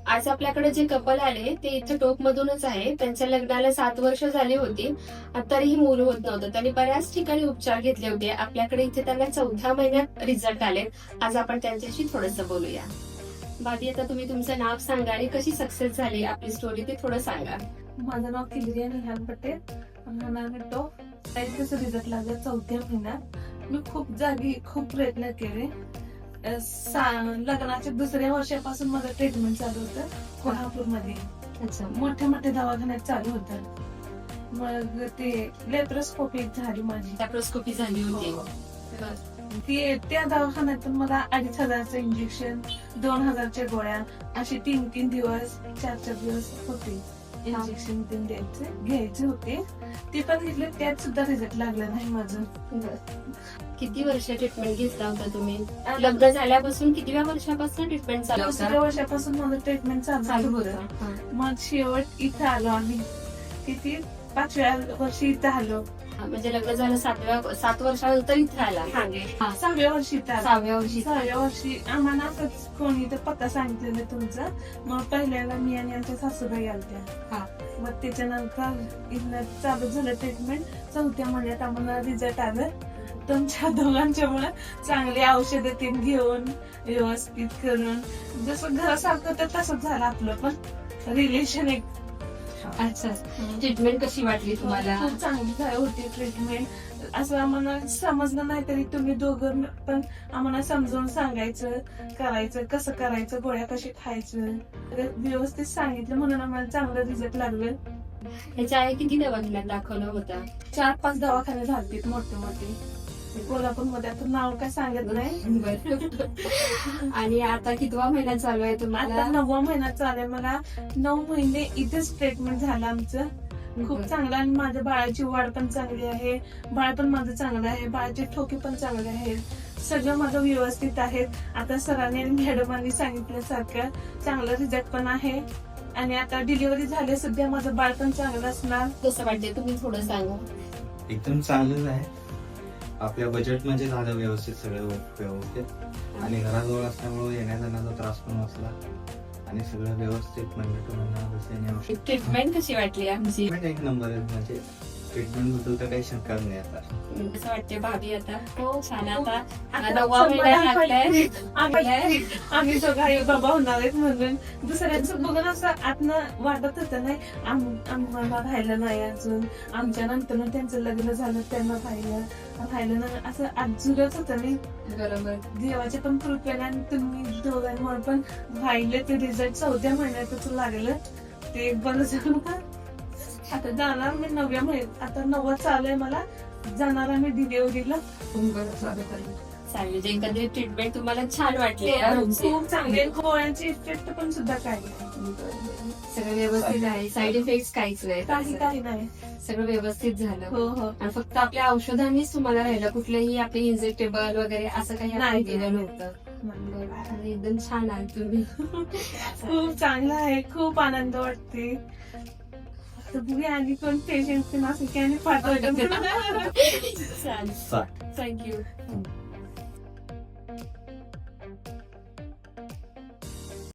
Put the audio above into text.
आज आपल्याकडे जे कपल आले ते इथे टोक मधूनच आहे. त्यांच्या लग्नाला 7 वर्ष झाली होती, तरीही मूल होत नव्हतं. त्यांनी बऱ्याच ठिकाणी उपचार घेतले होते. आपल्याकडे इथे त्यांना 4थ्या महिन्यात रिझल्ट आले. आज आपण त्यांच्याशी थोडंसं बोलूया. भाभी, आता तुम्ही तुमचं नाव सांगा आणि कशी सक्सेस झाली आपली स्टोरी ते थोडं सांगा. माझं नाव किलरिया निहाल पटेल. कसं रिझल्ट लागला 4थ्या महिन्यात. मी खूप जागी खूप प्रयत्न केले. लग्नाच्या 2ऱ्या वर्षापासून माझं ट्रीटमेंट चालू होतं कोल्हापूरमध्ये. अच्छा. मोठ्या मोठ्या दवाखान्यात चालू होतं. मग ते लेप्रोस्कोपी झाली माझी. लॅप्रोस्कोपी झाली होती. ती त्या दवाखान्यातून मला 2,500चं इंजेक्शन, 2,000च्या गोळ्या असे 3 दिवस 4 दिवस होते. इंजेक्शन घ्यायचे होते. ते पण घेतले, त्यात सुद्धा रिझल्ट लागला नाही माझं. किती वर्ष ट्रीटमेंट घेतला होता तुम्ही? लग्न झाल्यापासून कितीव्या वर्षापासून ट्रीटमेंट चालू होतं? 2ऱ्या वर्षापासून माझं ट्रीटमेंट चालू होतं. मग शेवट इथं आलो आम्ही. किती 5व्या वर्षी इथं आलो. म्हणजे लग्न झालं 7 वर्षानंतर इथे आला. 6व्या वर्षी इथं आलो. 6व्या वर्षी. 6व्या वर्षी आम्हाला असंच कोणी तर पत्ता सांगितलेलं तुमचं. मग पहिल्याला मी आणि आमच्या सासूबाई आलत्या. मग त्याच्यानंतर इथनं चालू झालं ट्रीटमेंट. 4थ्या महिन्यात आम्हाला रिझल्ट आलं. तुमच्या दोघांच्यामुळे चांगली औषधं ते घेऊन व्यवस्थित करून जसं घरासारखं तर तसंच झालं आपलं पण रिलेशन एक. अच्छा. ट्रीटमेंट कशी वाटली तुम्हाला? खूप चांगली होती ट्रीटमेंट. असं आम्हाला समजलं नाही तरी तुम्ही दोघं पण आम्हाला समजावून सांगायचं, करायचं कसं करायचं, गोळ्या कशी खायचं व्यवस्थित सांगितलं. म्हणून आम्हाला चांगलं रिझल्ट लागलं. ह्याच्या आधी किती दवाखान्यात दाखवलं होतं? 4-5 दवाखाने झालते मोठे मोठे कोल्हापूरमध्ये. आता नाव काय सांगत नाही. आणि आता कितवा महिना चालू आहे तुम्हाला? आता 9वा महिना चालू आहे. मला 9 महिने इथेच ट्रीटमेंट झालं आमचं. खूप चांगलं. आणि माझ्या बाळाची वाढ पण चांगली आहे. बाळ पण माझं चांगलं आहे. बाळाचे ठोके पण चांगले आहेत. सगळं माझं व्यवस्थित आहे. आता सरांनी आणि मॅडमांनी सांगितल्यासारखं चांगलं रिझल्ट पण आहे. आणि आता डिलिव्हरी झाली सध्या. माझं बाळ पण चांगलं असणार. कसं वाटतंय तुम्ही थोडं सांगा. एकदम चांगलंच आहे. आपल्या बजेट म्हणजे झालं व्यवस्थित, सगळं व्यवस्थित. आणि घराजवळ असल्यामुळे येण्या जाण्याचा त्रास पण वाचला. आणि सगळं व्यवस्थित म्हणजे ट्रीटमेंट कशी वाटली आमची? एक नंबर आहे. म्हणजे ट्रीटमेंट बद्दल तर काही शंका नाही आता. कसं वाटते भाभी आता? हो छान. आता आता 9वा महिना लागलाय. आम्ही दोघं आई बाबा होणार आहेत म्हणून दुसऱ्यांचं बघून असं आतनं वाटत होतं नाही आम्हाला राहिलं नाही अजून. आमच्या नंतर त्यांचं लग्न झालं, त्यांना राहिलं नाही असं आजूरच होतं नाही. बरोबर. देवाच्या पण कृपेने आणि तुम्ही दोघांमुळे पण राहिले ते रिझल्ट 4थ्या महिन्यातच लागलं. ते बरं झालं. आता जाणार मी 9व्या महिन्यात. आता 9वा चालू आहे मला. जाणार आम्ही डिलिव्हरीला. चालेल. एकंदरीत ट्रीटमेंट तुम्हाला छान वाटली? खूप चांगले. गोळ्यांचे इफेक्ट पण सुद्धा काही नाही. सगळं व्यवस्थित आहे. साईड इफेक्ट काहीच नाही. काही नाही. सगळं व्यवस्थित झालं. हो हो. आणि फक्त आपल्या औषधांनीच तुम्हाला राहिलं, कुठलंही आपले इंजेक्टेबल वगैरे असं काही नाही केलं नव्हतं? एकदम छान आहे तुम्ही. खूप चांगलं आहे. खूप आनंद वाटते. आणि कोण पेशंट असेल की आणि पाठवलं. चालेल. थँक्यू.